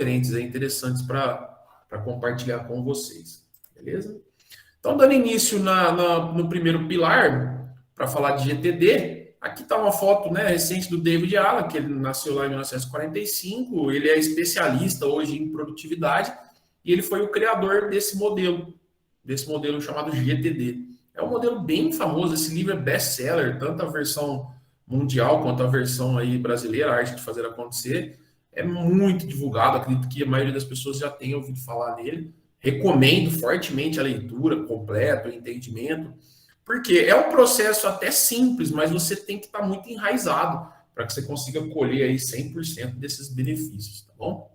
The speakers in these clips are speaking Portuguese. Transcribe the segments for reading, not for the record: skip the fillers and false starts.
diferentes, interessantes para compartilhar com vocês. Beleza? Então, dando início no primeiro pilar, para falar de GTD, aqui está uma foto, né, recente do David Allen, que ele nasceu lá em 1945, ele é especialista hoje em produtividade, e ele foi o criador desse modelo chamado GTD. É um modelo bem famoso, esse livro é best-seller, tanto a versão mundial quanto a versão aí brasileira, a arte de fazer acontecer, é muito divulgado, acredito que a maioria das pessoas já tenha ouvido falar nele. Recomendo fortemente a leitura completa, o entendimento, porque é um processo até simples, mas você tem que estar muito enraizado para que você consiga colher aí 100% desses benefícios, tá bom?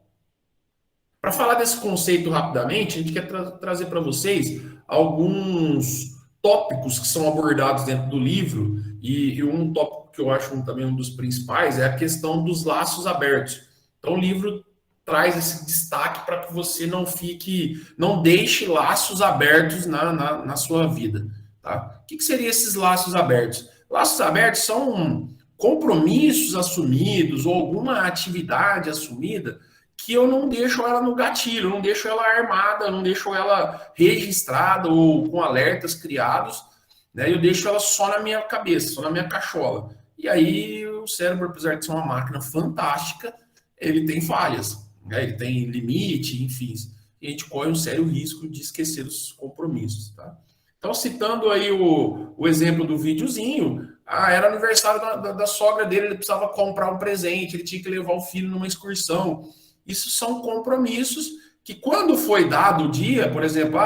Para falar desse conceito rapidamente, a gente quer trazer para vocês alguns tópicos que são abordados dentro do livro, e um tópico que eu acho também um dos principais é a questão dos laços abertos. Então, o livro traz esse destaque para que você não deixe laços abertos na sua vida. Tá? O que seriam esses laços abertos? Laços abertos são compromissos assumidos ou alguma atividade assumida que eu não deixo ela no gatilho, não deixo ela armada, não deixo ela registrada ou com alertas criados, né? Eu deixo ela só na minha cabeça, só na minha cachola. E aí o cérebro, apesar de ser uma máquina fantástica, ele tem falhas, né? Ele tem limite, enfim. E a gente corre um sério risco de esquecer os compromissos, tá? Então, citando aí o exemplo do videozinho, era aniversário da sogra dele, ele precisava comprar um presente, ele tinha que levar o filho numa excursão. Isso são compromissos que, quando foi dado o dia, por exemplo,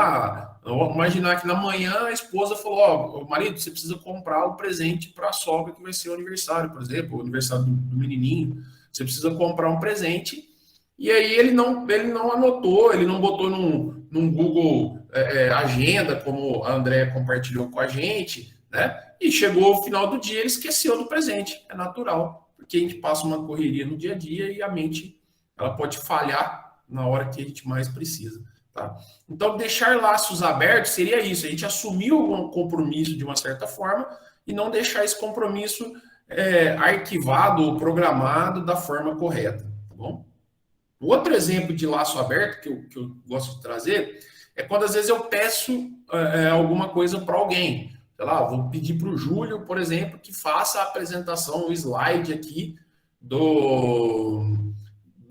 vamos imaginar que na manhã a esposa falou: marido, você precisa comprar o presente para a sogra que vai ser o aniversário, por exemplo, o aniversário do menininho. Você precisa comprar um presente. E aí ele não anotou, ele não botou num Google Agenda, como a Andrea compartilhou com a gente, né? E chegou ao final do dia, ele esqueceu do presente. É natural, porque a gente passa uma correria no dia a dia e a mente ela pode falhar na hora que a gente mais precisa. Tá? Então, deixar laços abertos seria isso, a gente assumir um compromisso de uma certa forma e não deixar esse compromisso arquivado ou programado da forma correta. Tá bom? Outro exemplo de laço aberto que eu gosto de trazer é quando às vezes eu peço alguma coisa para alguém. Sei lá, vou pedir para o Júlio, por exemplo, que faça a apresentação, o slide aqui do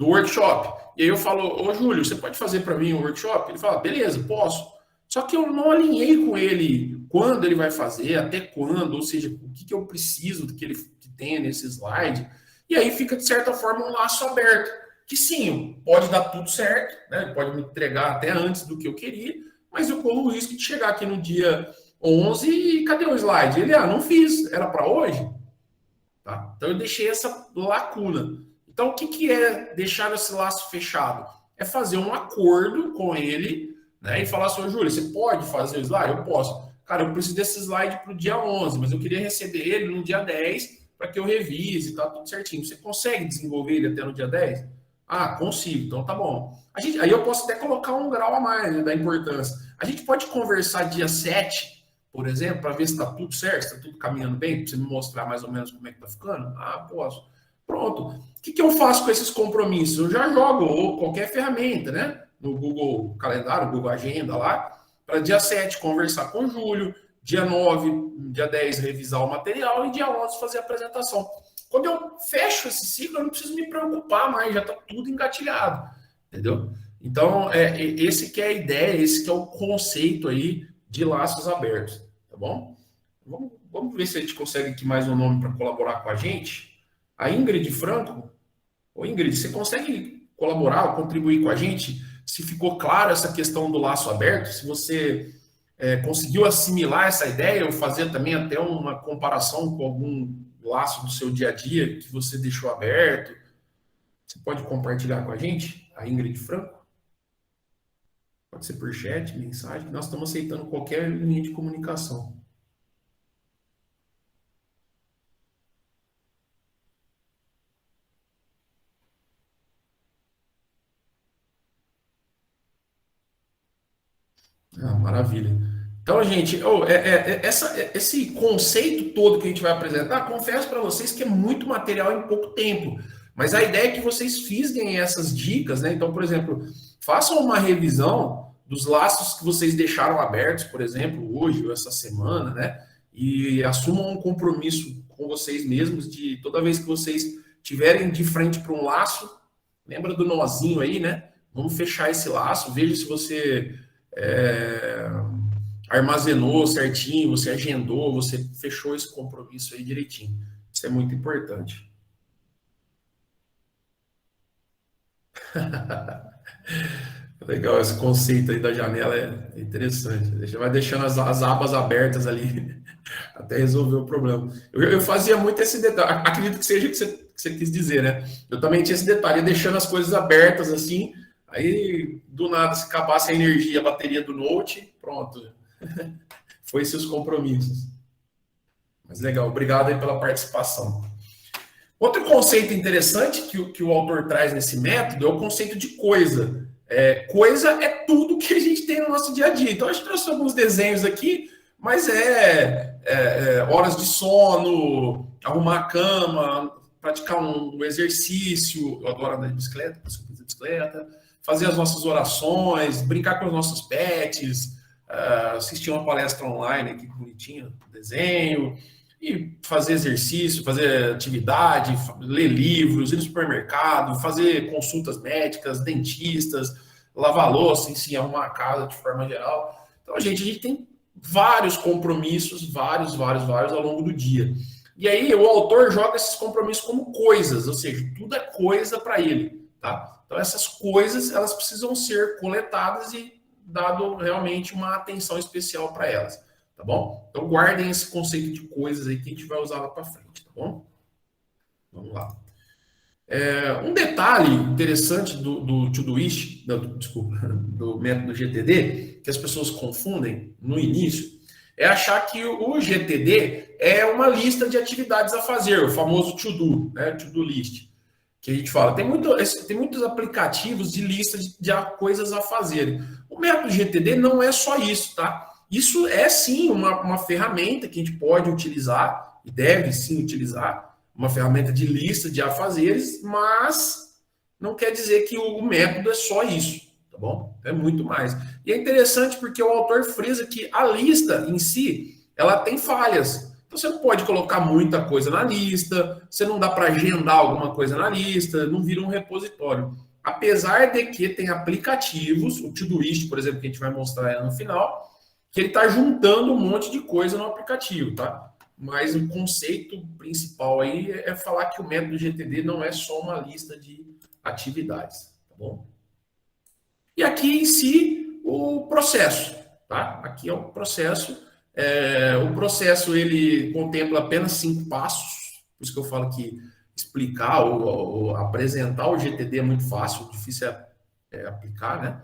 workshop. E aí eu falo: ô Júlio, você pode fazer para mim um workshop? Ele fala: beleza, posso. Só que eu não alinhei com ele quando ele vai fazer, até quando, ou seja, o que eu preciso que ele tenha nesse slide. E aí fica, de certa forma, um laço aberto. Que sim, pode dar tudo certo, né? Pode me entregar até antes do que eu queria, mas eu corro o risco de chegar aqui no dia 11 e cadê o slide? Ele, não fiz, era para hoje. Tá? Então eu deixei essa lacuna. Então, o que é deixar esse laço fechado? É fazer um acordo com ele, né? E falar assim: Júlio, você pode fazer o slide? Eu posso. Cara, eu preciso desse slide para o dia 11, mas eu queria receber ele no dia 10 para que eu revise, tá tudo certinho. Você consegue desenvolver ele até no dia 10? Consigo, então tá bom. Aí eu posso até colocar um grau a mais, né, da importância. A gente pode conversar dia 7, por exemplo, para ver se está tudo certo, se está tudo caminhando bem, para você me mostrar mais ou menos como é que está ficando? Posso. Pronto. O que eu faço com esses compromissos? Eu já jogo, ou qualquer ferramenta, né? No Google Calendário, Google Agenda lá, para dia 7 conversar com o Júlio, dia 9, dia 10 revisar o material e dia 11 fazer a apresentação. Quando eu fecho esse ciclo, eu não preciso me preocupar mais, já está tudo engatilhado, entendeu? Então, esse que é a ideia, esse que é o conceito aí de laços abertos, tá bom? Vamos ver se a gente consegue aqui mais um nome para colaborar com a gente. A Ingrid Franco. Ô Ingrid, você consegue colaborar ou contribuir com a gente? Se ficou claro essa questão do laço aberto, se você conseguiu assimilar essa ideia ou fazer também até uma comparação com algum laço do seu dia a dia que você deixou aberto, você pode compartilhar com a gente? A Ingrid Franco? Pode ser por chat, mensagem. Nós estamos aceitando qualquer linha de comunicação. Maravilha. Então, gente, esse conceito todo que a gente vai apresentar, confesso para vocês que é muito material em pouco tempo. Mas a ideia é que vocês fisguem essas dicas, né? Então, por exemplo, façam uma revisão dos laços que vocês deixaram abertos, por exemplo, hoje ou essa semana, né? E assumam um compromisso com vocês mesmos de toda vez que vocês tiverem de frente para um laço, lembra do nozinho aí, né? Vamos fechar esse laço, veja se você armazenou certinho, você agendou, você fechou esse compromisso aí direitinho. Isso é muito importante. Legal, esse conceito aí da janela é interessante. Vai deixando as abas abertas ali até resolver o problema. Eu fazia muito esse detalhe, acredito que seja o que você quis dizer, né? Eu também tinha esse detalhe, deixando as coisas abertas assim, aí do nada, se acabasse a energia, a bateria do Note, pronto. Foi seus compromissos. Mas legal, obrigado aí pela participação. Outro conceito interessante que o autor traz nesse método é o conceito de coisa. Coisa é tudo que a gente tem no nosso dia a dia. Então, a gente trouxe alguns desenhos aqui, mas horas de sono, arrumar a cama, praticar um exercício, eu adoro andar de bicicleta, fazer as nossas orações, brincar com os nossos pets, assistir uma palestra online aqui bonitinha, desenho, e fazer exercício, fazer atividade, ler livros, ir no supermercado, fazer consultas médicas, dentistas, lavar louça, enfim, arrumar a casa de forma geral. Então, a gente tem vários compromissos, vários ao longo do dia. E aí o autor joga esses compromissos como coisas, ou seja, tudo é coisa para ele, tá? Então, essas coisas, elas precisam ser coletadas e dado realmente uma atenção especial para elas. Tá bom? Então guardem esse conceito de coisas aí que a gente vai usar lá para frente, tá bom? Vamos lá. Um detalhe interessante do Todoist, do método GTD, que as pessoas confundem no início, é achar que o GTD é uma lista de atividades a fazer, o famoso to-do, né? To-do list, que a gente fala. Tem muitos aplicativos de lista de coisas a fazer. O método GTD não é só isso, tá? Isso é sim uma ferramenta que a gente pode utilizar, e deve sim utilizar, uma ferramenta de lista de afazeres, mas não quer dizer que o método é só isso, tá bom? É muito mais. E é interessante porque o autor frisa que a lista em si, ela tem falhas. Então você não pode colocar muita coisa na lista, você não dá para agendar alguma coisa na lista, não vira um repositório. Apesar de que tem aplicativos, o Todoist, por exemplo, que a gente vai mostrar no final, que ele está juntando um monte de coisa no aplicativo, tá? Mas o conceito principal aí é falar que o método GTD não é só uma lista de atividades, tá bom? E aqui em si, o processo, tá? Aqui é o processo. O processo, ele contempla apenas 5 passos, por isso que eu falo que explicar ou apresentar o GTD é muito fácil, difícil é aplicar, né?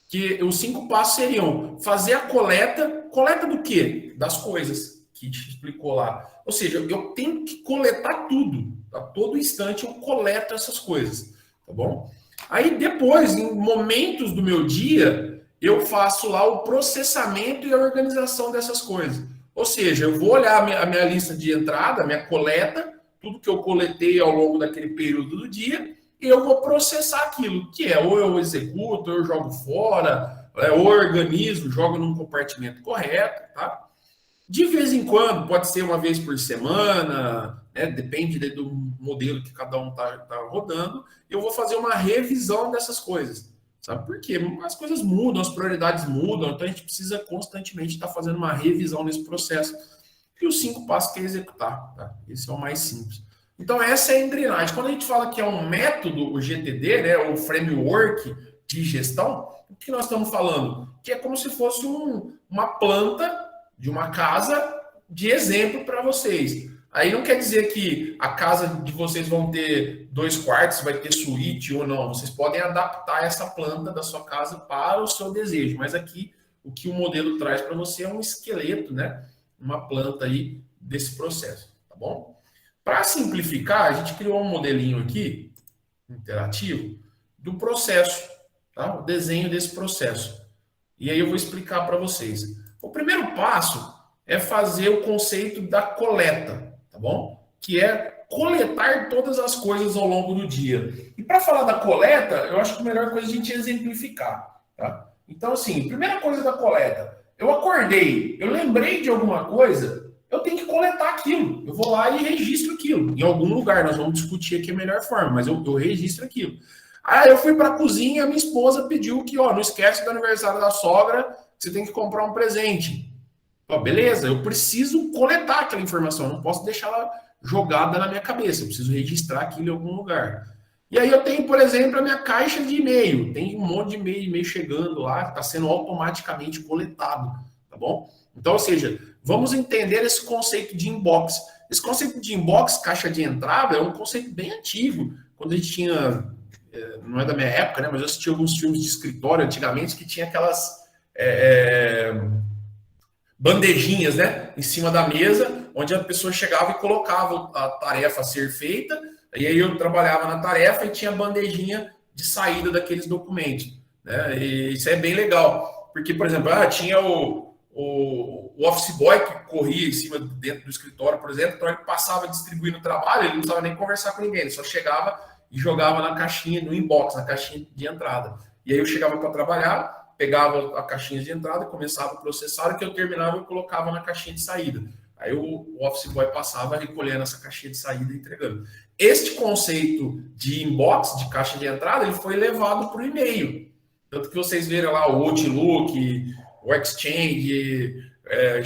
Que os 5 passos seriam fazer a coleta do quê? Das coisas que te explicou lá. Ou seja, eu tenho que coletar tudo. A todo instante eu coleto essas coisas, tá bom? Aí depois, em momentos do meu dia, eu faço lá o processamento e a organização dessas coisas. Ou seja, eu vou olhar a minha lista de entrada, a minha coleta, tudo que eu coletei ao longo daquele período do dia, eu vou processar aquilo, que ou eu executo, ou eu jogo fora, ou organizo, jogo num compartimento correto, tá? De vez em quando, pode ser uma vez por semana, né? Depende do modelo que cada um tá rodando, eu vou fazer uma revisão dessas coisas, sabe por quê? As coisas mudam, as prioridades mudam, então a gente precisa constantemente estar fazendo uma revisão nesse processo. E os 5 passos que é executar, tá? Esse é o mais simples. Então, essa é a engrenagem. Quando a gente fala que é um método, o GTD, né, o framework de gestão, o que nós estamos falando? Que é como se fosse uma planta de uma casa de exemplo para vocês. Aí não quer dizer que a casa de vocês vão ter 2 quartos, vai ter suíte ou não. Vocês podem adaptar essa planta da sua casa para o seu desejo. Mas aqui, o que o modelo traz para você é um esqueleto, né? Uma planta aí desse processo, tá bom? Para simplificar, a gente criou um modelinho aqui, interativo, do processo, tá? O desenho desse processo. E aí eu vou explicar para vocês. O primeiro passo é fazer o conceito da coleta, tá bom? Que é coletar todas as coisas ao longo do dia. E para falar da coleta, eu acho que a melhor coisa é a gente exemplificar. Tá? Então, assim, primeira coisa da coleta, eu acordei, eu lembrei de alguma coisa, eu tenho que coletar aquilo. Eu vou lá e registro aquilo. Em algum lugar, nós vamos discutir aqui a melhor forma, mas eu registro aquilo. Aí eu fui para a cozinha, a minha esposa pediu que, ó, não esquece do aniversário da sogra, você tem que comprar um presente. Ó, beleza, eu preciso coletar aquela informação, eu não posso deixar ela jogada na minha cabeça, eu preciso registrar aquilo em algum lugar. E aí eu tenho, por exemplo, a minha caixa de e-mail, tem um monte de e-mail chegando lá, que está sendo automaticamente coletado, tá bom? Então, ou seja, vamos entender esse conceito de inbox. Esse conceito de inbox, caixa de entrada, é um conceito bem antigo, quando a gente tinha, não é da minha época, né, mas eu assisti alguns filmes de escritório antigamente que tinha aquelas bandejinhas, né, em cima da mesa, onde a pessoa chegava e colocava a tarefa a ser feita, e aí eu trabalhava na tarefa e tinha a bandejinha de saída daqueles documentos, né, e isso é bem legal, porque, por exemplo, tinha o office boy que corria em cima, dentro do escritório, por exemplo, então ele passava distribuindo o trabalho, ele não precisava nem conversar com ninguém, ele só chegava e jogava na caixinha, no inbox, na caixinha de entrada. E aí eu chegava para trabalhar, pegava a caixinha de entrada, começava a processar, o que eu terminava eu colocava na caixinha de saída. Aí o office boy passava recolhendo essa caixinha de saída e entregando. Este conceito de inbox, de caixa de entrada, ele foi levado para o e-mail. Tanto que vocês viram lá o Outlook, o Exchange,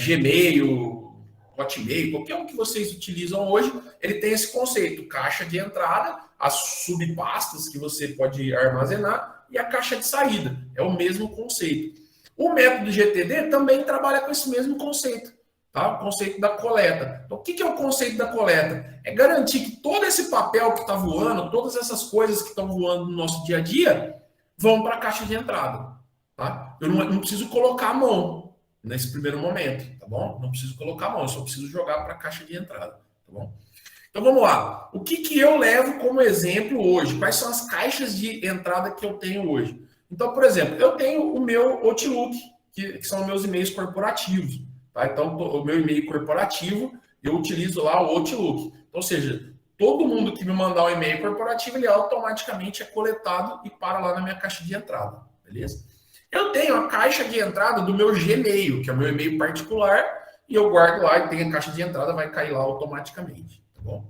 Gmail, Hotmail, qualquer um que vocês utilizam hoje, ele tem esse conceito, caixa de entrada, as subpastas que você pode armazenar e a caixa de saída. É o mesmo conceito. O método GTD também trabalha com esse mesmo conceito, tá? O conceito da coleta. Então, o que é o conceito da coleta? É garantir que todo esse papel que está voando, todas essas coisas que estão voando no nosso dia a dia, vão para a caixa de entrada, tá? Eu não preciso colocar a mão nesse primeiro momento, tá bom? Não preciso colocar a mão, eu só preciso jogar para a caixa de entrada, tá bom? Então vamos lá. O que eu levo como exemplo hoje? Quais são as caixas de entrada que eu tenho hoje? Então, por exemplo, eu tenho o meu Outlook, que são meus e-mails corporativos. Tá? Então, o meu e-mail corporativo, eu utilizo lá o Outlook. Então, ou seja, todo mundo que me mandar um e-mail corporativo, ele automaticamente é coletado e para lá na minha caixa de entrada. Beleza? Eu tenho a caixa de entrada do meu Gmail, que é o meu e-mail particular, e eu guardo lá e tem a caixa de entrada, vai cair lá automaticamente. Tá bom?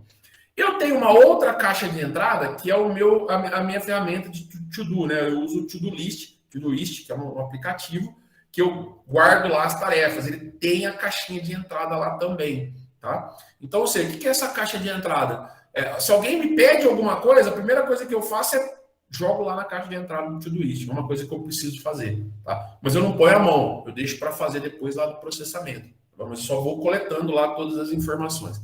Eu tenho uma outra caixa de entrada que é a minha ferramenta de to-do, né? Eu uso o Todoist, que é um aplicativo que eu guardo lá as tarefas. Ele tem a caixinha de entrada lá também, tá? Então, ou seja, o que é essa caixa de entrada? Se alguém me pede alguma coisa, a primeira coisa que eu faço é jogo lá na caixa de entrada do Todoist. É uma coisa que eu preciso fazer, tá? Mas eu não ponho a mão, eu deixo para fazer depois lá do processamento. Tá? Mas eu só vou coletando lá todas as informações.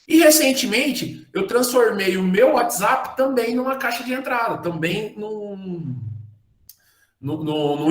E recentemente eu transformei o meu WhatsApp também numa caixa de entrada, também no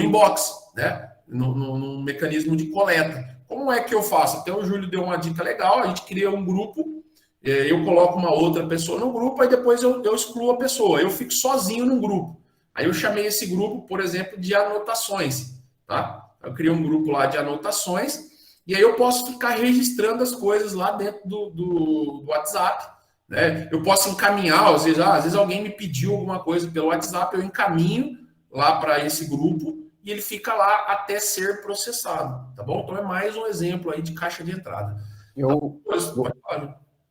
inbox, né? Num mecanismo de coleta. Como é que eu faço? Até o Júlio deu uma dica legal, a gente cria um grupo, eu coloco uma outra pessoa no grupo, aí depois eu excluo a pessoa, eu fico sozinho no grupo. Aí eu chamei esse grupo, por exemplo, de anotações, tá? Eu criei um grupo lá de anotações, e aí eu posso ficar registrando as coisas lá dentro do WhatsApp, né? Eu posso encaminhar, às vezes alguém me pediu alguma coisa pelo WhatsApp, eu encaminho lá para esse grupo e ele fica lá até ser processado, tá bom? Então é mais um exemplo aí de caixa de entrada. Eu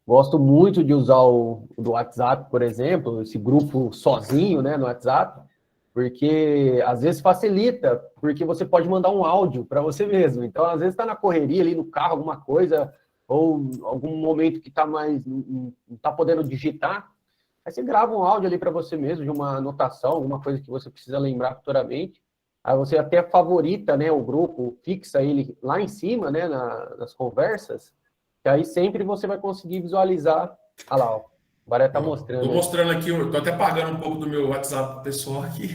gosto muito de usar o do WhatsApp, por exemplo, esse grupo sozinho, né, no WhatsApp, porque às vezes facilita, porque você pode mandar um áudio para você mesmo. Então, às vezes está na correria ali no carro, alguma coisa, ou algum momento que está mais não está podendo digitar, aí você grava um áudio ali para você mesmo de uma anotação, alguma coisa que você precisa lembrar futuramente. Aí você até favorita, né, o grupo, fixa ele lá em cima, né, nas conversas, que aí sempre você vai conseguir visualizar. Olha lá, ó. O Baré tá mostrando. Estou mostrando aqui, estou até pagando um pouco do meu WhatsApp pessoal aqui.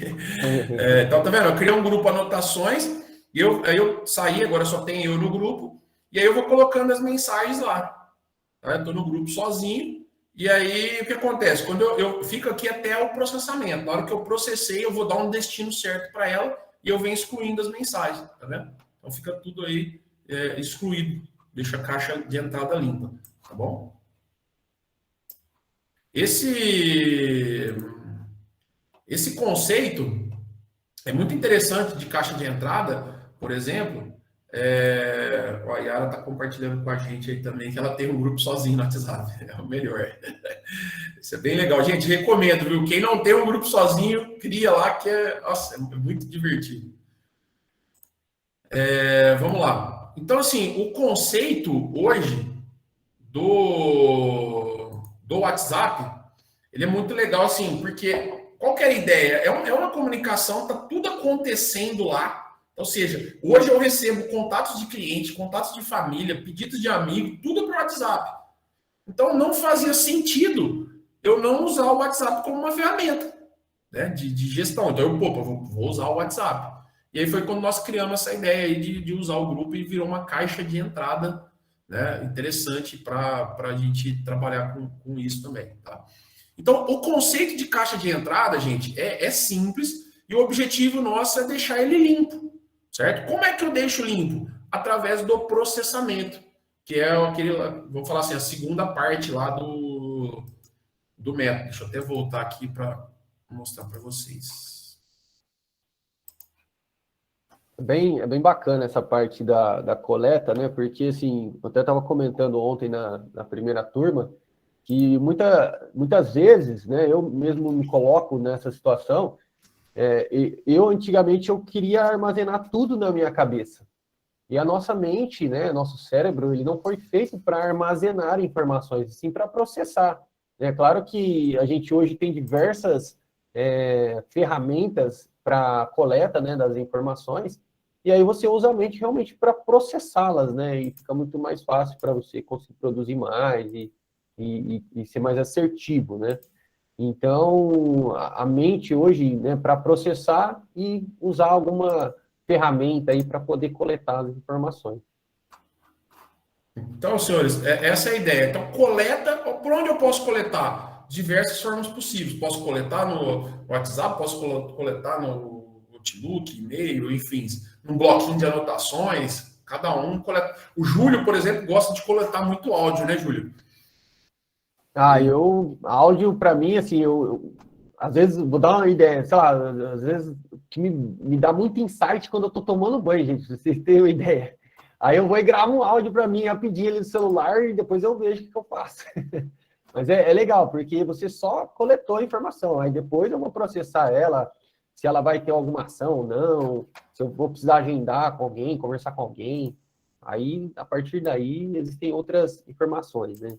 Então, tá vendo? Eu criei um grupo anotações e aí eu saí, agora só tem eu no grupo, e aí eu vou colocando as mensagens lá. Tá? Eu estou no grupo sozinho, e aí o que acontece? Quando eu fico aqui até o processamento, na hora que eu processei, eu vou dar um destino certo para ela e eu venho excluindo as mensagens, tá vendo? Então fica tudo aí excluído, deixa a caixa de entrada limpa, tá bom? Esse conceito é muito interessante de caixa de entrada, por exemplo. A Yara está compartilhando com a gente aí também que ela tem um grupo sozinho no WhatsApp. É o melhor. Isso é bem legal. Gente, recomendo, viu? Quem não tem um grupo sozinho, cria lá, que nossa, é muito divertido. Vamos lá. Então, assim, o conceito hoje do WhatsApp, ele é muito legal, assim, porque qual que é a ideia? É uma comunicação, tá tudo acontecendo lá. Ou seja, hoje eu recebo contatos de cliente, contatos de família, pedidos de amigo, tudo para o WhatsApp. Então, não fazia sentido eu não usar o WhatsApp como uma ferramenta, né, de gestão. Então, eu vou usar o WhatsApp. E aí foi quando nós criamos essa ideia aí de usar o grupo e virou uma caixa de entrada, né, interessante para a gente trabalhar com isso também. Tá? Então, o conceito de caixa de entrada, gente, é simples e o objetivo nosso é deixar ele limpo, certo? Como é que eu deixo limpo? Através do processamento, que é aquele, vamos falar assim, a segunda parte lá do método. Deixa eu até voltar aqui para mostrar para vocês. É bem bacana essa parte da coleta, né? Porque, assim, eu até estava comentando ontem na primeira turma que muitas vezes, né, eu mesmo me coloco nessa situação. Eu antigamente eu queria armazenar tudo na minha cabeça. E a nossa mente, né, nosso cérebro, ele não foi feito para armazenar informações, sim para processar. É claro que a gente hoje tem diversas ferramentas para coleta, né, das informações, e aí você usa a mente realmente para processá-las, né, e fica muito mais fácil para você conseguir produzir mais e ser mais assertivo, né. Então, a mente hoje, né, para processar e usar alguma ferramenta aí para poder coletar as informações. Então, senhores, essa é a ideia. Então, coleta, por onde eu posso coletar? Diversas formas possíveis. Posso coletar no WhatsApp, posso coletar no Outlook, e-mail, enfim, num bloquinho de anotações. Cada um coleta. O Júlio, por exemplo, gosta de coletar muito áudio, né, Júlio? Áudio para mim, assim, eu às vezes vou dar uma ideia, sei lá, às vezes que me dá muito insight quando eu tô tomando banho, gente, pra vocês terem uma ideia. Aí eu vou e gravo um áudio para mim rapidinho ali no celular e depois eu vejo o que eu faço. Mas é legal, porque você só coletou a informação, aí depois eu vou processar ela, se ela vai ter alguma ação ou não, se eu vou precisar agendar com alguém, conversar com alguém. Aí, a partir daí, existem outras informações, né?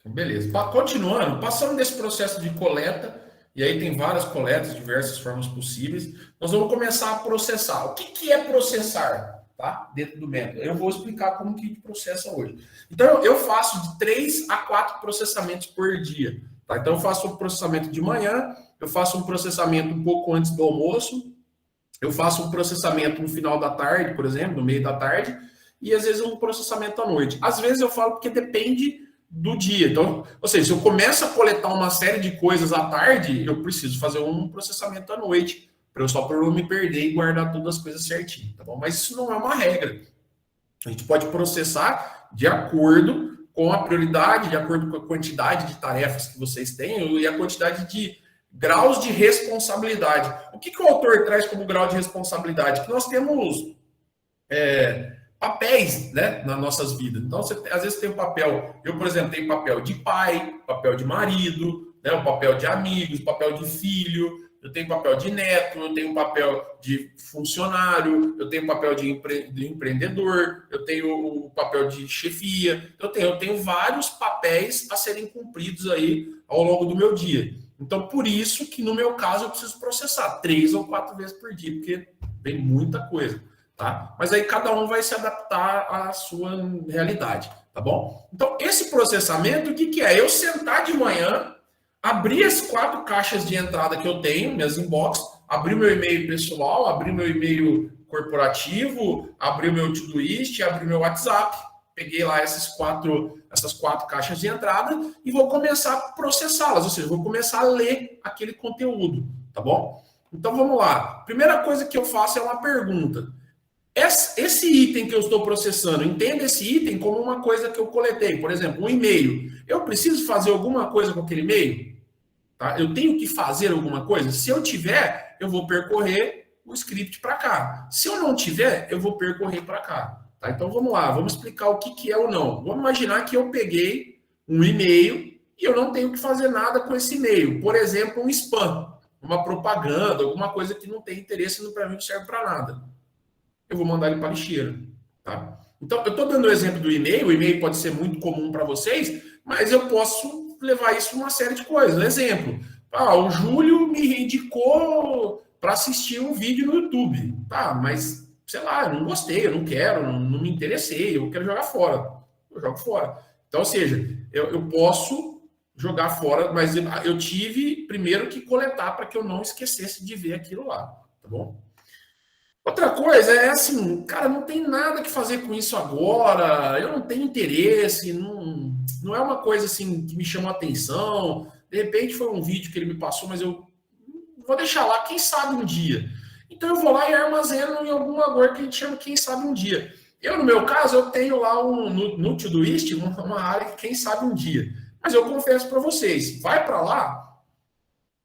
Beleza. Continuando, passando desse processo de coleta, e aí tem várias coletas, diversas formas possíveis, nós vamos começar a processar. O que é processar? Tá? Dentro do método. Eu vou explicar como que a gente processa hoje. Então, eu faço de 3 a 4 processamentos por dia. Tá? Então, eu faço um processamento de manhã, eu faço um processamento um pouco antes do almoço, eu faço um processamento no final da tarde, por exemplo, no meio da tarde, e às vezes um processamento à noite. Às vezes eu falo porque depende do dia. Então, ou seja, se eu começo a coletar uma série de coisas à tarde, eu preciso fazer um processamento à noite, só para eu não me perder e guardar todas as coisas certinho, tá bom? Mas isso não é uma regra. A gente pode processar de acordo com a prioridade, de acordo com a quantidade de tarefas que vocês têm e a quantidade de graus de responsabilidade. O que o autor traz como grau de responsabilidade? Que nós temos papéis, né, nas nossas vidas. Então, você, às vezes tem um papel, eu, por exemplo, tenho papel de pai, papel de marido, né, um papel de amigos, papel de filho, eu tenho papel de neto, eu tenho papel de funcionário, eu tenho papel de empreendedor, eu tenho o papel de chefia, eu tenho vários papéis a serem cumpridos aí ao longo do meu dia. Então, por isso que no meu caso eu preciso processar 3 ou 4 vezes por dia, porque vem muita coisa. Tá? Mas aí cada um vai se adaptar à sua realidade, tá bom? Então, esse processamento, o que é? Eu sentar de manhã, abrir as 4 caixas de entrada que eu tenho, minhas inbox, abrir meu e-mail pessoal, abrir meu e-mail corporativo, abrir o meu Todoist, abrir meu WhatsApp, peguei lá essas quatro caixas de entrada e vou começar a processá-las, ou seja, vou começar a ler aquele conteúdo, tá bom? Então, vamos lá. Primeira coisa que eu faço é uma pergunta. esse item que eu estou processando, entenda esse item como uma coisa que eu coletei. Por exemplo, um e-mail. Eu preciso fazer alguma coisa com aquele e-mail? Tá? Eu tenho que fazer alguma coisa? Se eu tiver, eu vou percorrer o script para cá. Se eu não tiver, eu vou percorrer para cá. Tá? Então vamos lá, vamos explicar o que é ou não. Vamos imaginar que eu peguei um e-mail e eu não tenho que fazer nada com esse e-mail. Por exemplo, um spam, uma propaganda, alguma coisa que não tem interesse, para mim não serve para nada. Eu vou mandar ele para a lixeira. Tá? Então, eu estou dando o exemplo do e-mail. O e-mail pode ser muito comum para vocês, mas eu posso levar isso a uma série de coisas. Exemplo, o Júlio me indicou para assistir um vídeo no YouTube. Tá, mas, sei lá, eu não gostei, eu não quero, não me interessei, eu quero jogar fora. Eu jogo fora. Então, ou seja, eu posso jogar fora, mas eu tive primeiro que coletar para que eu não esquecesse de ver aquilo lá. Tá bom? Outra coisa é assim, cara, não tem nada que fazer com isso agora, eu não tenho interesse, não é uma coisa assim que me chamou a atenção. De repente foi um vídeo que ele me passou, mas eu vou deixar lá, quem sabe um dia. Então eu vou lá e armazeno em algum lugar que a gente chama quem sabe um dia. Eu, no meu caso, eu tenho lá no Todoist uma área que quem sabe um dia. Mas eu confesso para vocês, vai para lá,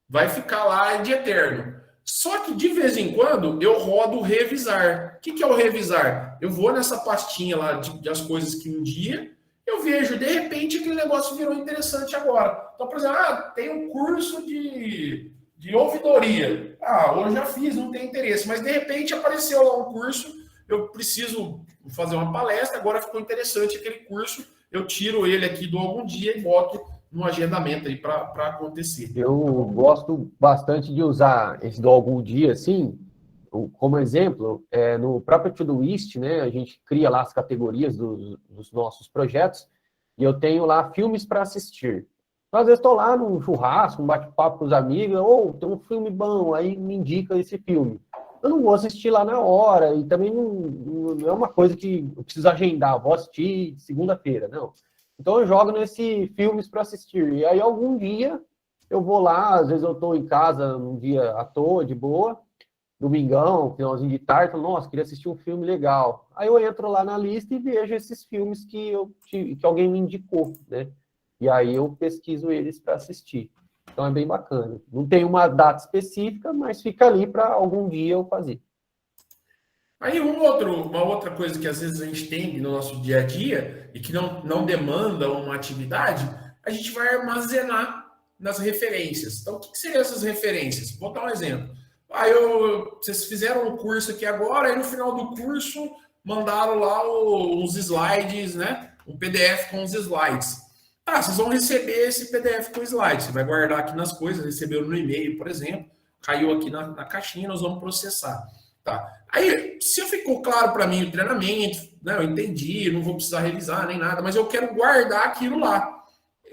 vai ficar lá de eterno. Só que de vez em quando eu rodo revisar. O que é o revisar? Eu vou nessa pastinha lá de as coisas que um dia eu vejo, de repente aquele negócio virou interessante agora. Então, por exemplo, tem um curso de ouvidoria. Eu já fiz, não tem interesse, mas de repente apareceu lá um curso, eu preciso fazer uma palestra, agora ficou interessante aquele curso, eu tiro ele aqui do algum dia e boto no agendamento aí para acontecer. Eu gosto bastante de usar esse do algum dia, assim, como exemplo, no próprio Todoist, né, a gente cria lá as categorias dos nossos projetos, e eu tenho lá filmes para assistir. Então, às vezes estou lá num churrasco, um bate-papo com os amigos, tem um filme bom, aí me indica esse filme. Eu não vou assistir lá na hora, e também não é uma coisa que eu preciso agendar, vou assistir segunda-feira, não. Então eu jogo nesse filmes para assistir. E aí algum dia eu vou lá, às vezes eu estou em casa um dia à toa, de boa, domingão, finalzinho de tarde, falo, nossa, queria assistir um filme legal. Aí eu entro lá na lista e vejo esses filmes que alguém me indicou, né? E aí eu pesquiso eles para assistir. Então é bem bacana. Não tem uma data específica, mas fica ali para algum dia eu fazer. Aí uma outra coisa que às vezes a gente tem no nosso dia a dia e que não demanda uma atividade, a gente vai armazenar nas referências. Então, o que seriam essas referências? Vou dar um exemplo. Vocês fizeram um curso aqui agora, aí no final do curso mandaram lá os slides, né? Um PDF com os slides. Vocês vão receber esse PDF com slides. Você vai guardar aqui nas coisas, recebeu no e-mail, por exemplo, caiu aqui na caixinha, nós vamos processar. Tá? Aí, se ficou claro para mim o treinamento, né, eu entendi, não vou precisar revisar nem nada, mas eu quero guardar aquilo lá.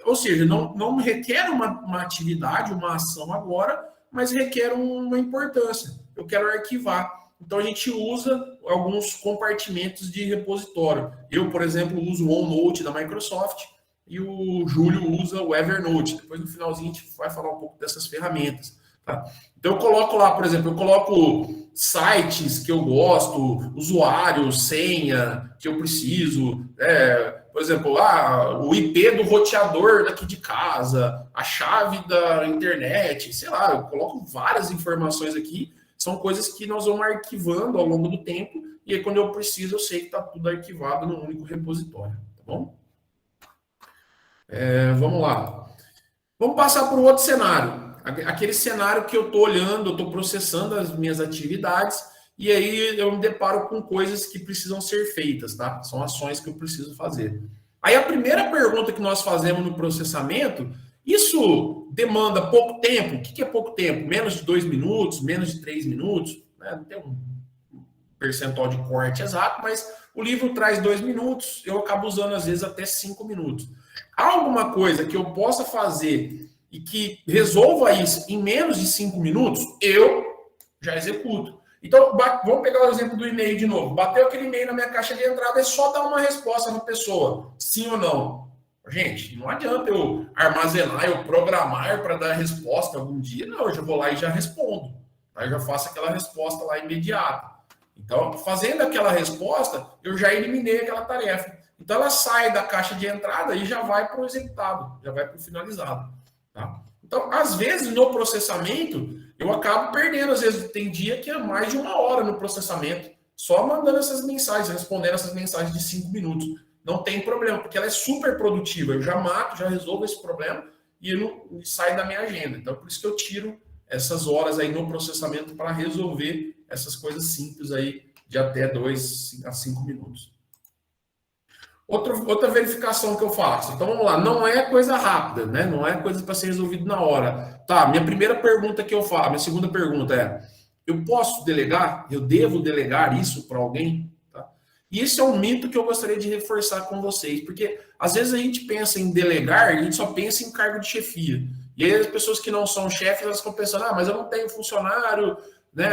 Ou seja, não requer uma atividade, uma ação agora, mas requer uma importância. Eu quero arquivar. Então, a gente usa alguns compartimentos de repositório. Eu, por exemplo, uso o OneNote da Microsoft e o Júlio usa o Evernote. Depois, no finalzinho, a gente vai falar um pouco dessas ferramentas. Tá? Então, eu coloco lá, por exemplo, sites que eu gosto, usuário, senha que eu preciso, por exemplo, o IP do roteador daqui de casa, a chave da internet, sei lá, eu coloco várias informações aqui, são coisas que nós vamos arquivando ao longo do tempo, e aí quando eu preciso, eu sei que está tudo arquivado num único repositório, tá bom? Vamos lá. Vamos passar para o outro cenário. Aquele cenário que eu estou olhando, eu estou processando as minhas atividades e aí eu me deparo com coisas que precisam ser feitas, tá? São ações que eu preciso fazer. Aí a primeira pergunta que nós fazemos no processamento, isso demanda pouco tempo? O que é pouco tempo? Menos de 2 minutos, menos de 3 minutos? Né? Não tem um percentual de corte exato, mas o livro traz 2 minutos, eu acabo usando às vezes até 5 minutos. Há alguma coisa que eu possa fazer e que resolva isso em menos de 5 minutos, eu já executo. Então, vamos pegar o exemplo do e-mail de novo. Bateu aquele e-mail na minha caixa de entrada, é só dar uma resposta para a pessoa, sim ou não. Gente, não adianta eu armazenar, eu programar para dar resposta algum dia. Não, eu já vou lá e já respondo. Aí eu já faço aquela resposta lá imediata. Então, fazendo aquela resposta, eu já eliminei aquela tarefa. Então, ela sai da caixa de entrada e já vai para o executado, já vai para o finalizado. Tá? Então, às vezes, no processamento, eu acabo perdendo. Às vezes, tem dia que é mais de 1 hora no processamento, só mandando essas mensagens, respondendo essas mensagens de 5 minutos. Não tem problema, porque ela é super produtiva. Eu já mato, já resolvo esse problema e não sai da minha agenda. Então, por isso que eu tiro essas horas aí no processamento para resolver essas coisas simples aí de até 2 a 5 minutos. Outra verificação que eu faço. Então, vamos lá. Não é coisa rápida, né? Não é coisa para ser resolvido na hora. Tá, minha primeira pergunta que eu faço, minha segunda pergunta é, eu posso delegar? Eu devo delegar isso para alguém? Tá? E esse é um mito que eu gostaria de reforçar com vocês, porque às vezes a gente pensa em delegar, a gente só pensa em cargo de chefia. E aí as pessoas que não são chefes, elas ficam pensando, mas eu não tenho funcionário, né?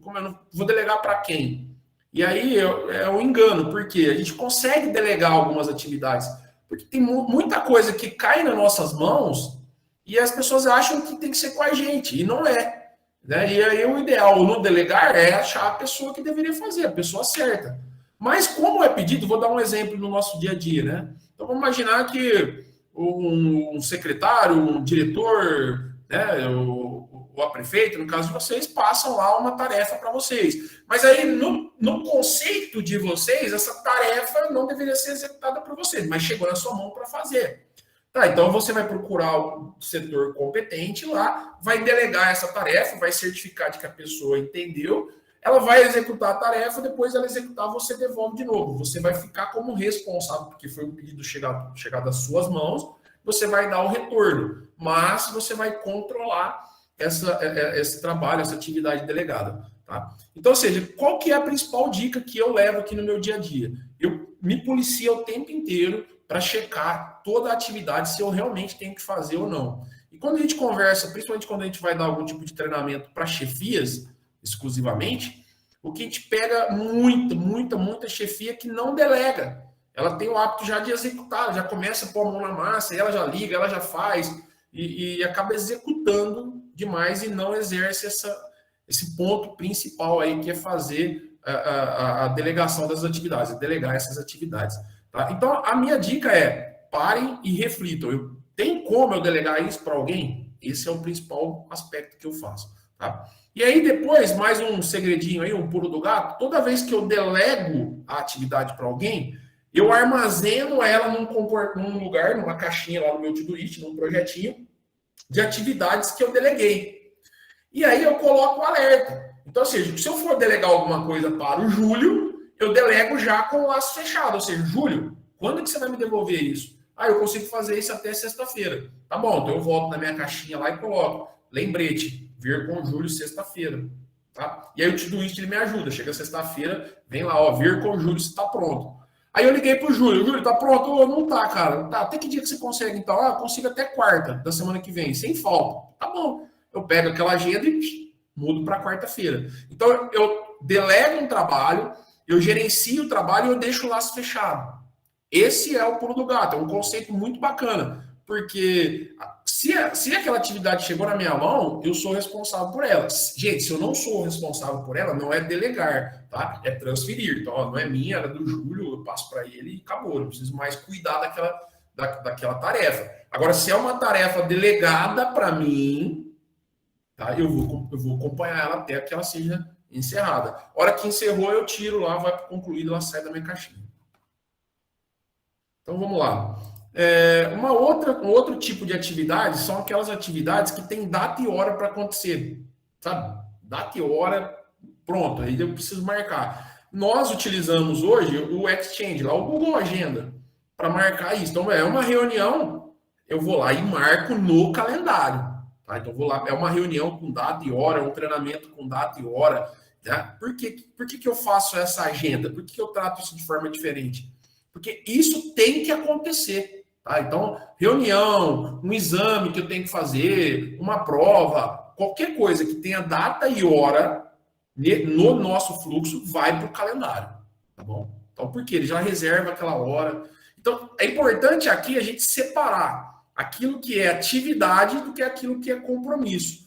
Como eu não vou delegar para quem? E aí é um engano, porque a gente consegue delegar algumas atividades, porque tem muita coisa que cai nas nossas mãos e as pessoas acham que tem que ser com a gente, e não é. Né? E aí o ideal no delegar é achar a pessoa que deveria fazer, a pessoa certa. Mas como é pedido, vou dar um exemplo no nosso dia a dia, né? Então vamos imaginar que um secretário, um diretor, né, ou a prefeita, no caso de vocês, passam lá uma tarefa para vocês. Mas aí, no conceito de vocês, essa tarefa não deveria ser executada por vocês, mas chegou na sua mão para fazer. Tá, então você vai procurar o setor competente lá, vai delegar essa tarefa, vai certificar de que a pessoa entendeu, ela vai executar a tarefa, depois ela executar, você devolve de novo. Você vai ficar como responsável, porque foi um pedido chegar das suas mãos, você vai dar o retorno, mas você vai controlar esse trabalho, essa atividade delegada. Tá? Então, ou seja, qual que é a principal dica que eu levo aqui no meu dia a dia? Eu me policio o tempo inteiro para checar toda a atividade, se eu realmente tenho que fazer ou não. E quando a gente conversa, principalmente quando a gente vai dar algum tipo de treinamento para chefias, exclusivamente, o que a gente pega muita chefia que não delega. Ela tem o hábito já de executar, já começa a pôr a mão na massa, ela já liga, ela já faz, e acaba executando demais e não exerce esse ponto principal aí, que é fazer a delegação das atividades, delegar essas atividades. Tá? Então, a minha dica é, parem e reflitam. Tem como eu delegar isso para alguém? Esse é o principal aspecto que eu faço. Tá? E aí, depois, mais um segredinho aí, um pulo do gato, toda vez que eu delego a atividade para alguém, eu armazeno ela num lugar, numa caixinha lá no meu Todoist, num projetinho de atividades que eu deleguei. E aí eu coloco o alerta. Então, ou seja, se eu for delegar alguma coisa para o Júlio, eu delego já com o laço fechado. Ou seja, Júlio, quando que você vai me devolver isso? Eu consigo fazer isso até sexta-feira. Tá bom, então eu volto na minha caixinha lá e coloco. Lembrete, vir com o Júlio sexta-feira. Tá? E aí o Todoist ele me ajuda. Chega sexta-feira, vem lá, vir com o Júlio se está pronto. Aí eu liguei pro Júlio. Júlio, tá pronto? Não tá, cara. Tá, até que dia que você consegue, então? Eu consigo até quarta da semana que vem, sem falta. Tá bom. Eu pego aquela agenda e mudo para quarta-feira. Então, eu delego um trabalho, eu gerencio o trabalho e eu deixo o laço fechado. Esse é o pulo do gato. É um conceito muito bacana. Porque se aquela atividade chegou na minha mão, eu sou responsável por ela. Gente, se eu não sou responsável por ela, não é delegar, tá? É transferir. Então, ó, não é minha, era do Júlio, eu passo para ele e acabou. Não preciso mais cuidar daquela tarefa. Agora, se é uma tarefa delegada para mim, tá? Eu vou acompanhar ela até que ela seja encerrada. A hora que encerrou, eu tiro lá, vai para concluído, ela sai da minha caixinha. Então, vamos lá. Um outro tipo de atividade são aquelas atividades que tem data e hora para acontecer, sabe? Data e hora, pronto, aí eu preciso marcar. Nós utilizamos hoje o Exchange, lá o Google Agenda, para marcar isso. Então, é uma reunião, eu vou lá e marco no calendário. Tá? Então, vou lá, é uma reunião com data e hora, um treinamento com data e hora. Né? Por que eu faço essa agenda? Por que eu trato isso de forma diferente? Porque isso tem que acontecer. Tá? Então, reunião, um exame que eu tenho que fazer, uma prova, qualquer coisa que tenha data e hora no nosso fluxo vai para o calendário. Tá bom? Então, por quê? Ele já reserva aquela hora. Então, é importante aqui a gente separar aquilo que é atividade do que aquilo que é compromisso.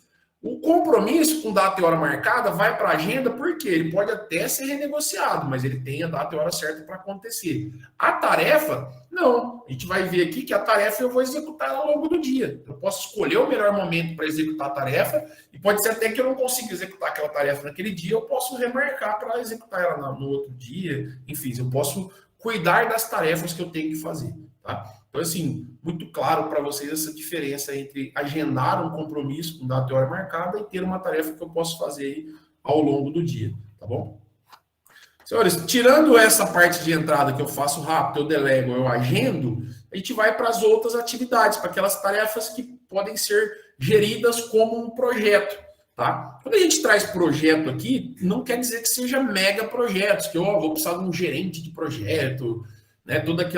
O compromisso com data e hora marcada vai para a agenda porque ele pode até ser renegociado, mas ele tem a data e hora certa para acontecer. A tarefa, não. A gente vai ver aqui que a tarefa eu vou executar ao longo do dia. Eu posso escolher o melhor momento para executar a tarefa e pode ser até que eu não consiga executar aquela tarefa naquele dia, eu posso remarcar para executar ela no outro dia. Enfim, eu posso cuidar das tarefas que eu tenho que fazer, tá? Então, assim, muito claro para vocês essa diferença entre agendar um compromisso com data e hora marcada e ter uma tarefa que eu posso fazer ao longo do dia, tá bom? Senhores, tirando essa parte de entrada que eu faço rápido, eu delego, eu agendo, a gente vai para as outras atividades, para aquelas tarefas que podem ser geridas como um projeto, tá? Quando a gente traz projeto aqui, não quer dizer que seja mega projetos, que eu vou precisar de um gerente de projeto, né? Toda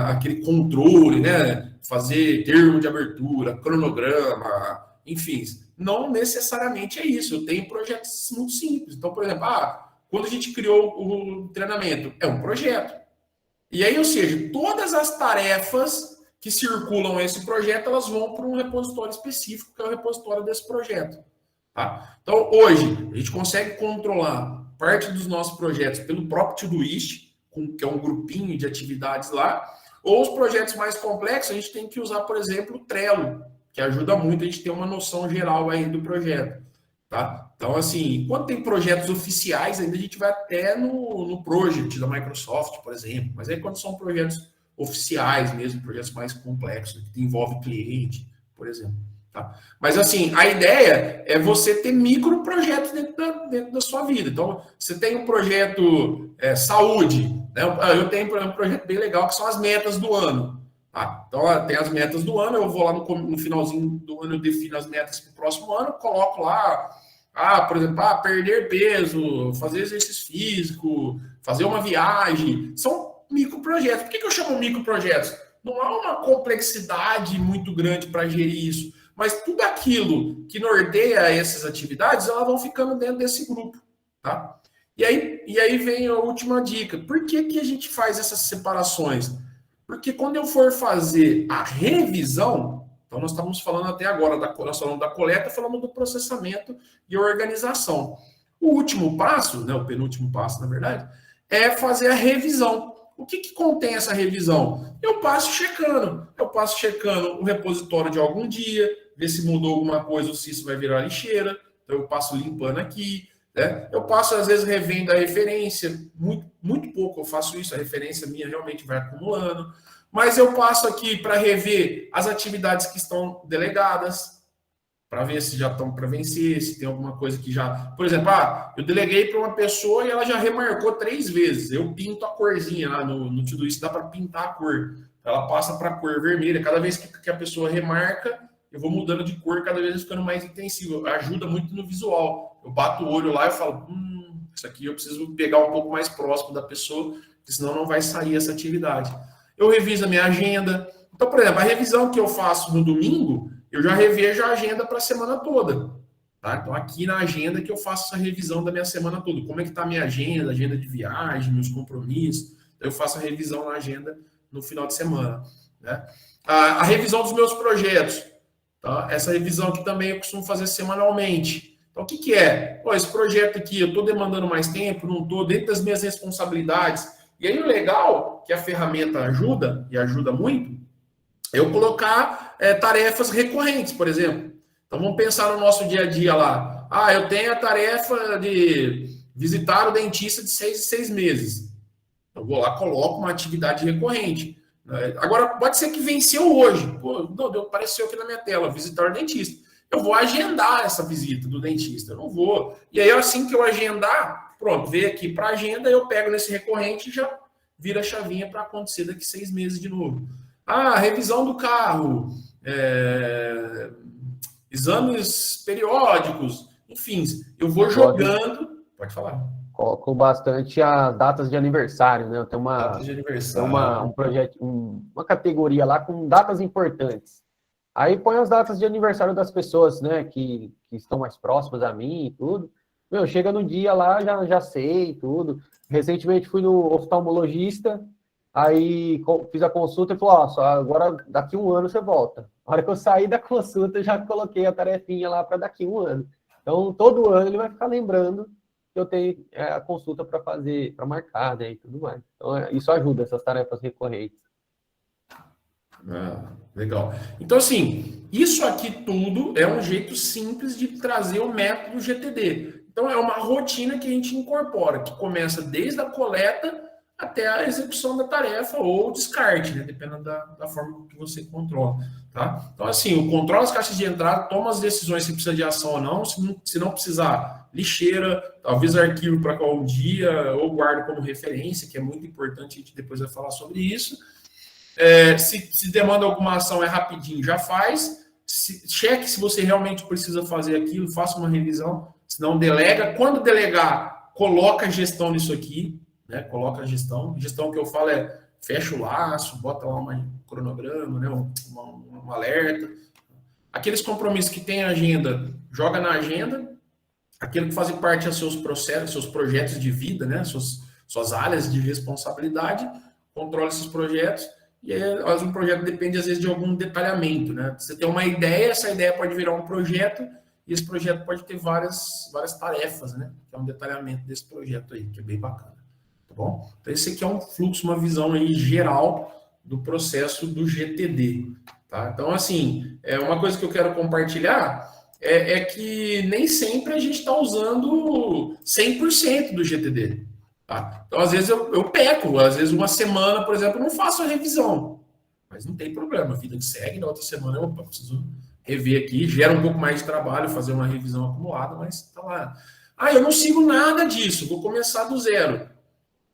aquele controle, né? Fazer termo de abertura, cronograma, enfim. Não necessariamente é isso. Eu tenho projetos muito simples. Então, por exemplo, quando a gente criou o treinamento, é um projeto. E aí, ou seja, todas as tarefas que circulam esse projeto, elas vão para um repositório específico, que é o repositório desse projeto. Tá? Então, hoje, a gente consegue controlar parte dos nossos projetos pelo próprio Todoist, que é um grupinho de atividades lá, ou os projetos mais complexos, a gente tem que usar, por exemplo, o Trello, que ajuda muito a gente ter uma noção geral aí do projeto. Tá? Então, assim, quando tem projetos oficiais, ainda a gente vai até no Project da Microsoft, por exemplo, mas aí quando são projetos oficiais mesmo, projetos mais complexos, que envolvem cliente, por exemplo. Tá? Mas, assim, a ideia é você ter microprojetos dentro da sua vida. Então, você tem um projeto saúde, né? Eu tenho, por exemplo, um projeto bem legal que são as metas do ano. Tá? Então, tem as metas do ano, eu vou lá no finalzinho do ano, eu defino as metas para o próximo ano, coloco lá, por exemplo, perder peso, fazer exercício físico, fazer uma viagem. São microprojetos. Por que eu chamo microprojetos? Não há uma complexidade muito grande para gerir isso, mas tudo aquilo que norteia essas atividades, elas vão ficando dentro desse grupo, tá? E aí vem a última dica. Por que a gente faz essas separações? Porque quando eu for fazer a revisão, então nós estamos falando até agora, nós falamos da coleta, falamos do processamento e organização. O último passo, né, o penúltimo passo, na verdade, é fazer a revisão. O que contém essa revisão? Eu passo checando o repositório de algum dia, ver se mudou alguma coisa ou se isso vai virar lixeira. Então eu passo limpando aqui, né? Eu passo, às vezes, revendo a referência, muito pouco eu faço isso, a referência minha realmente vai acumulando, mas eu passo aqui para rever as atividades que estão delegadas, para ver se já estão para vencer, se tem alguma coisa que já... Por exemplo, eu deleguei para uma pessoa e ela já remarcou 3 vezes, eu pinto a corzinha lá no Todoist, dá para pintar a cor, ela passa para a cor vermelha, cada vez que a pessoa remarca, eu vou mudando de cor, cada vez ficando mais intensivo. Ajuda muito no visual. Eu bato o olho lá e falo, isso aqui eu preciso pegar um pouco mais próximo da pessoa, porque senão não vai sair essa atividade. Eu reviso a minha agenda. Então, por exemplo, a revisão que eu faço no domingo, eu já revejo a agenda para a semana toda. Tá? Então, aqui na agenda que eu faço essa revisão da minha semana toda. Como é que está a minha agenda de viagem, meus compromissos. Então, eu faço a revisão na agenda no final de semana. Né? A revisão dos meus projetos. Tá? Essa revisão aqui também eu costumo fazer semanalmente. Então, o que é? Esse projeto aqui, eu estou demandando mais tempo, não estou dentro das minhas responsabilidades. E aí, o legal que a ferramenta ajuda, e ajuda muito, é eu colocar tarefas recorrentes, por exemplo. Então, vamos pensar no nosso dia a dia lá. Eu tenho a tarefa de visitar o dentista de 6 em 6 meses. Eu vou lá, coloco uma atividade recorrente. Agora, pode ser que venceu hoje. Apareceu aqui na minha tela, visitar o dentista. Eu vou agendar essa visita do dentista. Eu não vou. E aí, assim que eu agendar, pronto, veio aqui para a agenda, eu pego nesse recorrente e já vira a chavinha para acontecer daqui 6 meses de novo. Revisão do carro, exames periódicos, enfim, eu vou jogando. Pode falar. Coloco bastante as datas de aniversário, né? Eu tenho datas de aniversário. um projeto, uma categoria lá com datas importantes. Aí põe as datas de aniversário das pessoas, né? Que estão mais próximas a mim e tudo. Chega no dia lá, já sei tudo. Recentemente fui no oftalmologista Aí fiz a consulta e falou, ó, só agora daqui 1 ano você volta. A hora que eu saí da consulta, eu já coloquei a tarefinha lá para daqui 1 ano. Então, todo ano ele vai ficar lembrando que eu tenho a consulta para fazer, para marcar, né, e tudo mais. Então, isso ajuda, essas tarefas recorrentes. Legal. Então, assim, isso aqui tudo é um jeito simples de trazer o método GTD. Então, é uma rotina que a gente incorpora, que começa desde a coleta até a execução da tarefa ou descarte, né? Dependendo da forma que você controla, tá? Então, assim, o controla as caixas de entrada, toma as decisões se precisa de ação ou não, se não precisar, lixeira, talvez arquivo para qual um dia, ou guarda como referência, que é muito importante, a gente depois vai falar sobre isso. Se demanda alguma ação, é rapidinho, já faz. Cheque se você realmente precisa fazer aquilo, faça uma revisão, se não delega. Quando delegar, coloca a gestão nisso aqui, né? Coloca a gestão. Gestão que eu falo é fecha o laço, bota lá um cronograma, né? um alerta. Aqueles compromissos que tem agenda, joga na agenda. Aquilo que fazem parte dos seus processos, seus projetos de vida, né? Suas áreas de responsabilidade, controla esses projetos. E aí, um projeto depende, às vezes, de algum detalhamento, né? Você tem uma ideia, essa ideia pode virar um projeto, e esse projeto pode ter várias tarefas, né? Que é um detalhamento desse projeto aí, que é bem bacana. Tá bom? Então, esse aqui é um fluxo, uma visão aí geral do processo do GTD. Tá? Então, assim, uma coisa que eu quero compartilhar é que nem sempre a gente está usando 100% do GTD. Tá? Então, às vezes, eu peco. Às vezes, uma semana, por exemplo, eu não faço a revisão. Mas não tem problema. A vida que segue, na outra semana eu preciso rever aqui. Gera um pouco mais de trabalho fazer uma revisão acumulada, mas tá lá. Eu não sigo nada disso. Vou começar do zero.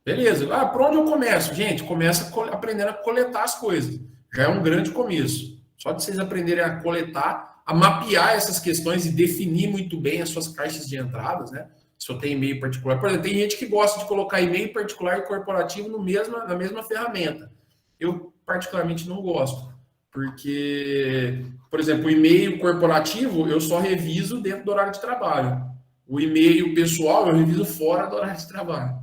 Beleza. Por onde eu começo? Gente, começa aprendendo a coletar as coisas. Já é um grande começo. Só de vocês aprenderem a coletar, a mapear essas questões e definir muito bem as suas caixas de entradas, né? Se eu tenho e-mail particular. Por exemplo, tem gente que gosta de colocar e-mail particular e corporativo na mesma ferramenta. Eu, particularmente, não gosto. Porque, por exemplo, o e-mail corporativo eu só reviso dentro do horário de trabalho. O e-mail pessoal eu reviso fora do horário de trabalho.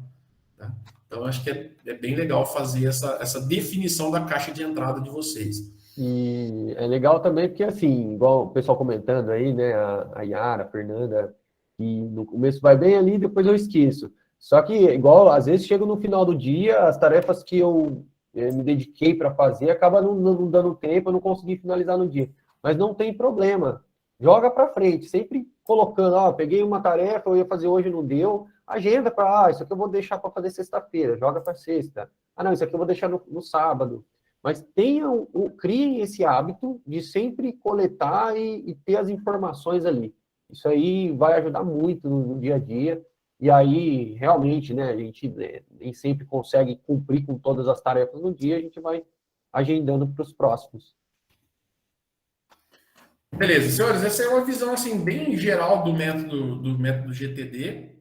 Tá? Então, acho que é bem legal fazer essa definição da caixa de entrada de vocês. E é legal também porque, assim, igual o pessoal comentando aí, né, a Yara, a Fernanda, que no começo vai bem ali, depois eu esqueço. Só que, igual, às vezes chega no final do dia, as tarefas que eu me dediquei para fazer, acaba não dando tempo, eu não consegui finalizar no dia. Mas não tem problema. Joga para frente, sempre colocando, peguei uma tarefa, eu ia fazer hoje, não deu. Agenda para, isso aqui eu vou deixar para fazer sexta-feira, joga para sexta. Não, isso aqui eu vou deixar no sábado. Mas criem esse hábito de sempre coletar e ter as informações ali. Isso aí vai ajudar muito no dia a dia. E aí, realmente, né, a gente nem sempre consegue cumprir com todas as tarefas no dia, a gente vai agendando para os próximos. Beleza, senhores, essa é uma visão assim bem geral do método GTD,